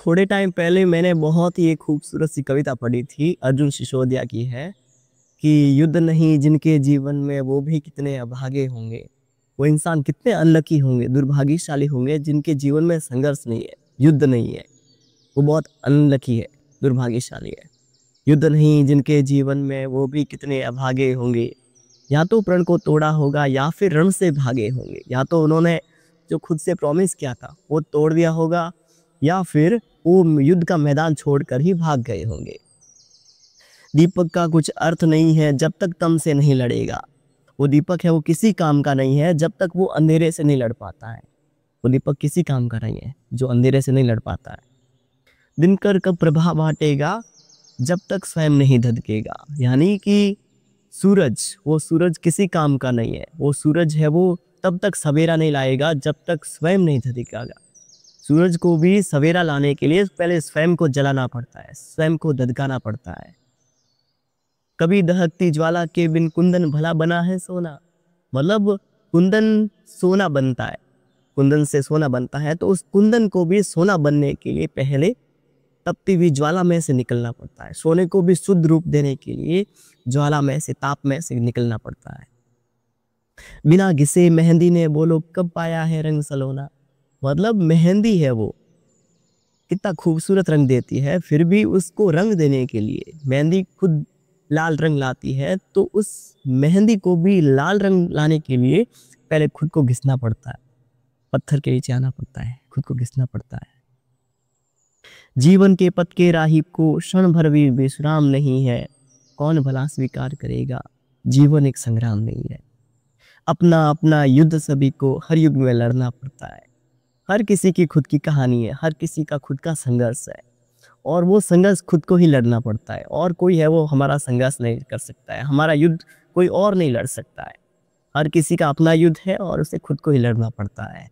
थोड़े टाइम पहले मैंने बहुत ही एक खूबसूरत सी कविता पढ़ी थी, अर्जुन सिसोदिया की है कि युद्ध नहीं जिनके जीवन में वो भी कितने अभागे होंगे। वो इंसान कितने अनलकी होंगे, दुर्भाग्यशाली होंगे जिनके जीवन में संघर्ष नहीं है, युद्ध नहीं है। वो बहुत अनलकी है, दुर्भाग्यशाली है। युद्ध नहीं जिनके जीवन में वो भी कितने अभागे होंगे। या तो प्रण को तोड़ा होगा या फिर रण से भागे होंगे। या तो उन्होंने जो खुद से प्रॉमिस किया था वो तोड़ दिया होगा, या फिर वो युद्ध का मैदान छोड़कर ही भाग गए होंगे। दीपक का कुछ अर्थ नहीं है जब तक तम से नहीं लड़ेगा। वो दीपक है, वो किसी काम का नहीं है जब तक वो अंधेरे से नहीं लड़ पाता है। वो दीपक किसी काम का नहीं है जो अंधेरे से नहीं लड़ पाता है। दिनकर कब प्रभा बांटेगा जब तक स्वयं नहीं धधकेगा। यानी कि सूरज, वो सूरज किसी काम का नहीं है। वो सूरज है, वो तब तक सवेरा नहीं लाएगा जब तक स्वयं नहीं धधकेगा। सूरज को भी सवेरा लाने के लिए पहले स्वयं को जलाना पड़ता है, स्वयं को धधकाना पड़ता है। कभी दहकती ज्वाला के बिन कुंदन भला बना है सोना। मतलब कुंदन सोना बनता है, कुंदन से सोना बनता है, तो उस कुंदन को भी सोना बनने के लिए पहले तपती हुई ज्वाला में से निकलना पड़ता है। सोने को भी शुद्ध रूप देने के लिए ज्वाला में से, ताप में से निकलना पड़ता है। बिना घिसे मेहंदी ने बोलो कब पाया है रंग सलोना। मतलब मेहंदी है, वो कितना खूबसूरत रंग देती है, फिर भी उसको रंग देने के लिए मेहंदी खुद लाल रंग लाती है, तो उस मेहंदी को भी लाल रंग लाने के लिए पहले खुद को घिसना पड़ता है, पत्थर के नीचे आना पड़ता है, खुद को घिसना पड़ता है। जीवन के पथ के राही को क्षण भर भी विश्राम नहीं है, कौन भला स्वीकार करेगा। जीवन एक संग्राम नहीं है। अपना अपना युद्ध सभी को हर युग में लड़ना पड़ता है। हर किसी की खुद की कहानी है, हर किसी का खुद का संघर्ष है, और वो संघर्ष खुद को ही लड़ना पड़ता है। और कोई है वो हमारा संघर्ष नहीं कर सकता है, हमारा युद्ध कोई और नहीं लड़ सकता है। हर किसी का अपना युद्ध है और उसे खुद को ही लड़ना पड़ता है।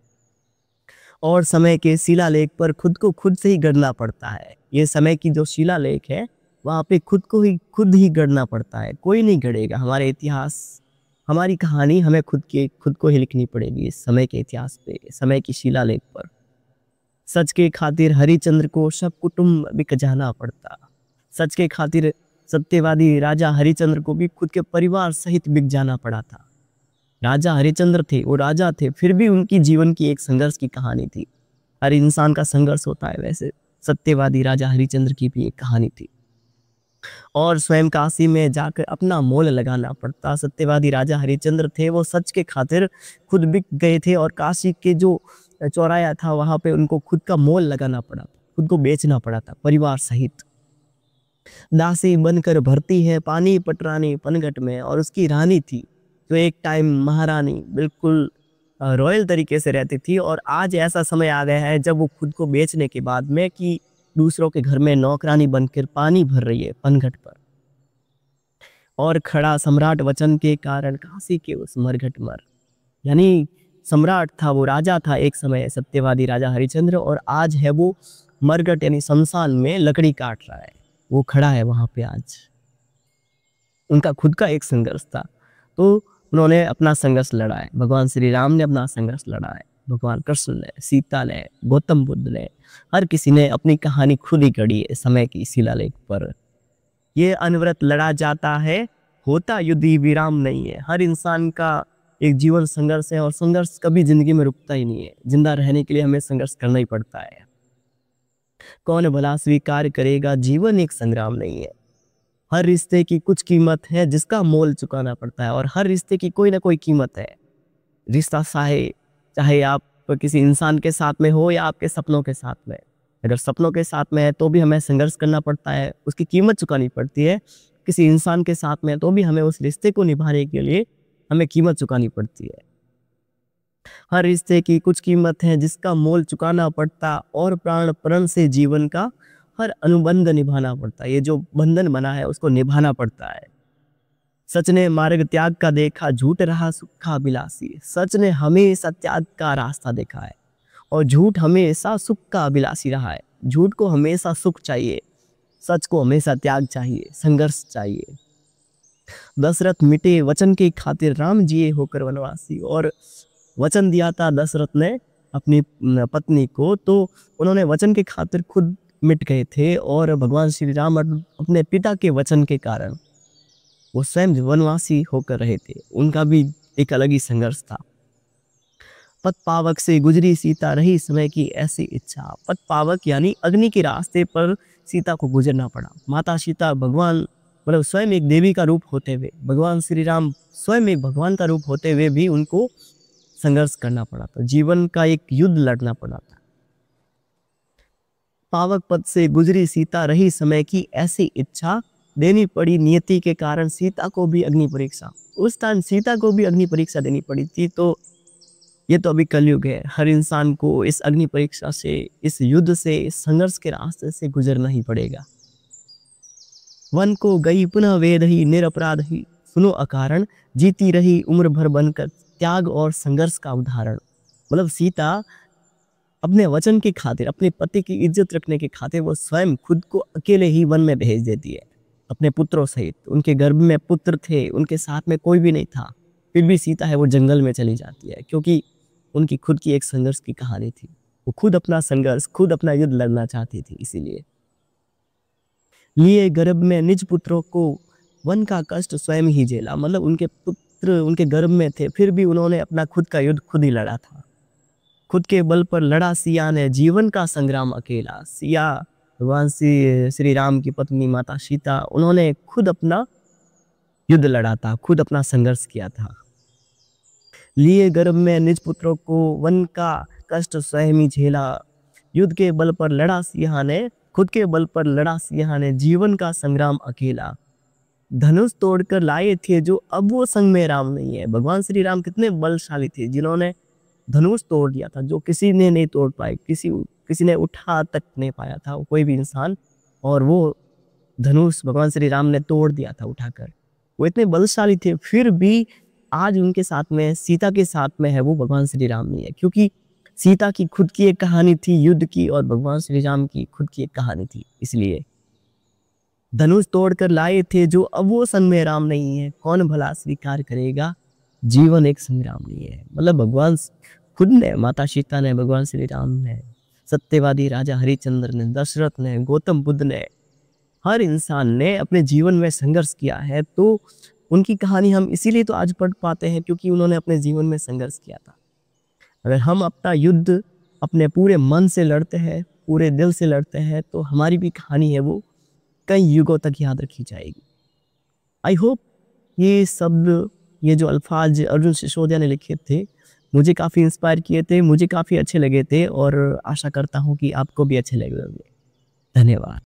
और समय के शिलालेख पर खुद को खुद से ही गढ़ना पड़ता है। ये समय की जो शिलालेख है वहाँ पे खुद ही गढ़ना पड़ता है, कोई नहीं गढ़ेगा। हमारे इतिहास, हमारी कहानी हमें खुद को ही लिखनी पड़ेगी इस समय के इतिहास पे, समय की शिलालेख पर। सच के खातिर हरिचंद्र को सब कुटुंब बिक जाना पड़ता। सच के खातिर सत्यवादी राजा हरिचंद्र को भी खुद के परिवार सहित बिक जाना पड़ा था। राजा हरिचंद्र थे, वो राजा थे, फिर भी उनकी जीवन की एक संघर्ष की कहानी थी। हर इंसान का संघर्ष होता है, वैसे सत्यवादी राजा हरिचंद्र की भी एक कहानी थी। और स्वयं काशी में जाकर अपना मोल लगाना पड़ता। सत्यवादी राजा हरिचंद्र थे, वो सच के खातिर खुद बिक गए थे, और काशी के जो चौराया था वहां पे उनको खुद का मोल लगाना पड़ा, खुद को बेचना पड़ा था परिवार सहित। दासी बनकर भरती है पानी पटरानी पनघट में, और उसकी रानी थी जो एक टाइम महारानी बिल्कुल रॉयल तरीके से रहती थी। और आज ऐसा समय आ गया है जब वो खुद को बेचने के बाद में कि दूसरों के घर में नौकरानी बनकर पानी भर रही है पनघट पर। और खड़ा सम्राट वचन के कारण काशी के उस मरघट मर। यानी सम्राट था, वो राजा था एक समय, सत्यवादी राजा हरिचंद्र, और आज है वो मरघट यानी शमशान में लकड़ी काट रहा है। वो खड़ा है वहां पे आज। उनका खुद का एक संघर्ष था, तो उन्होंने अपना संघर्ष लड़ा है। भगवान श्री राम ने अपना संघर्ष लड़ा है, भगवान कृष्ण ने, सीता ने, गौतम बुद्ध ने, हर किसी ने अपनी कहानी खुद ही गढ़ी है समय की शिलालेख पर। ये अनवरत लड़ा जाता है, होता युद्ध ही विराम नहीं है। हर इंसान का एक जीवन संघर्ष है, और संघर्ष कभी जिंदगी में रुकता ही नहीं है। जिंदा रहने के लिए हमें संघर्ष करना ही पड़ता है। कौन भला स्वीकार करेगा, जीवन एक संग्राम नहीं है। हर रिश्ते की कुछ कीमत है जिसका मोल चुकाना पड़ता है, और हर रिश्ते की कोई ना कोई कीमत है। रिश्ता चाहे आप किसी इंसान के साथ में हो या आपके सपनों के साथ में। अगर सपनों के साथ में है तो भी हमें संघर्ष करना पड़ता है, उसकी कीमत चुकानी पड़ती है। किसी इंसान के साथ में तो भी हमें उस रिश्ते को निभाने के लिए हमें कीमत चुकानी पड़ती है। हर रिश्ते की कुछ कीमत है जिसका मोल चुकाना पड़ता, और प्राण प्रण से जीवन का हर अनुबंध निभाना पड़ता है। ये जो बंधन बना है उसको निभाना पड़ता है। सच ने मार्ग त्याग का देखा, झूठ रहा सुख का अभिलाषी। सच ने हमेशा त्याग का रास्ता देखा है, और झूठ हमेशा सुख का अभिलाषी रहा है। झूठ को हमेशा सुख चाहिए, सच को हमेशा त्याग चाहिए, संघर्ष चाहिए। दशरथ मिटे वचन के खातिर राम जिए होकर वनवासी। और वचन दिया था दशरथ ने अपनी पत्नी को, तो उन्होंने वचन के खातिर खुद मिट गए थे और भगवान श्री राम अपने पिता के वचन के कारण वो स्वयं वनवासी होकर रहे थे। उनका भी एक अलग ही संघर्ष था। पथ पावक से गुजरी सीता रही समय की ऐसी इच्छा। पथ पावक यानी अग्नि के रास्ते पर सीता को गुजरना पड़ा। माता सीता भगवान मतलब स्वयं एक देवी का रूप होते हुए, भगवान श्री राम स्वयं एक भगवान का रूप होते हुए भी उनको संघर्ष करना पड़ा था, जीवन का एक युद्ध लड़ना पड़ा था। पावक पद से गुजरी सीता रही समय की ऐसी इच्छा, देनी पड़ी नियति के कारण सीता को भी अग्नि परीक्षा। उस टाइम सीता को भी अग्नि परीक्षा देनी पड़ी थी। तो ये तो अभी कलयुग है, हर इंसान को इस अग्नि परीक्षा से, इस युद्ध से, इस संघर्ष के रास्ते से गुजरना ही पड़ेगा। वन को गई पुनः वेद ही निरपराध ही, सुनो अकारण जीती रही उम्र भर बनकर, त्याग और संघर्ष का उदाहरण। मतलब सीता अपने वचन की खातिर, अपने पति की इज्जत रखने की खातिर वो स्वयं खुद को अकेले ही वन में भेज देती है अपने पुत्रों सहित। उनके गर्भ में पुत्र थे, उनके साथ में कोई भी नहीं था, फिर भी सीता है वो जंगल में चली जाती है, क्योंकि उनकी खुद की एक संघर्ष की कहानी थी। वो खुद अपना संघर्ष, खुद अपना युद्ध लड़ना चाहती थी। इसीलिए लिए गर्भ में निज पुत्रों को वन का कष्ट स्वयं ही झेला। मतलब उनके पुत्र उनके गर्भ में थे, फिर भी उन्होंने अपना खुद का युद्ध खुद ही लड़ा था। खुद के बल पर लड़ा सिया ने जीवन का संग्राम अकेला। सिया भगवान श्री राम की पत्नी माता सीता, उन्होंने खुद अपना युद्ध लड़ा था, खुद अपना संघर्ष किया था। लिए गर्भ में निज पुत्रों को वन का कष्ट स्वयं ही झेला। युद्ध के बल पर लड़ा सिंह ने, खुद के बल पर लड़ा सिंह ने जीवन का संग्राम अकेला। धनुष तोड़कर लाए थे जो अब वो संग में राम नहीं है। भगवान श्री राम कितने बलशाली थे, जिन्होंने धनुष तोड़ दिया था जो किसी ने नहीं तोड़ पाए, किसी ने उठा तक नहीं पाया था कोई भी इंसान, और वो धनुष भगवान श्री राम ने तोड़ दिया था उठाकर। वो इतने बलशाली थे, फिर भी आज उनके साथ में, सीता के साथ में है वो भगवान श्री राम नहीं है, क्योंकि सीता की खुद की एक कहानी थी युद्ध की और भगवान श्री राम की खुद की एक कहानी थी। इसलिए धनुष तोड़कर लाए थे जो अब वो संग में राम नहीं है, कौन भला स्वीकार करेगा जीवन एक संग्राम नहीं है। मतलब भगवान खुद ने, माता सीता ने, भगवान श्री राम ने, सत्यवादी राजा हरिश्चंद्र ने, दशरथ ने, गौतम बुद्ध ने, हर इंसान ने अपने जीवन में संघर्ष किया है। तो उनकी कहानी हम इसीलिए तो आज पढ़ पाते हैं क्योंकि उन्होंने अपने जीवन में संघर्ष किया था। अगर हम अपना युद्ध अपने पूरे मन से लड़ते हैं, पूरे दिल से लड़ते हैं, तो हमारी भी कहानी है वो कई युगों तक याद रखी जाएगी। आई होप ये जो अल्फाज अर्जुन सिसोदिया ने लिखे थे मुझे काफ़ी इंस्पायर किए थे, मुझे काफ़ी अच्छे लगे थे और आशा करता हूँ कि आपको भी अच्छे लगे होंगे। धन्यवाद।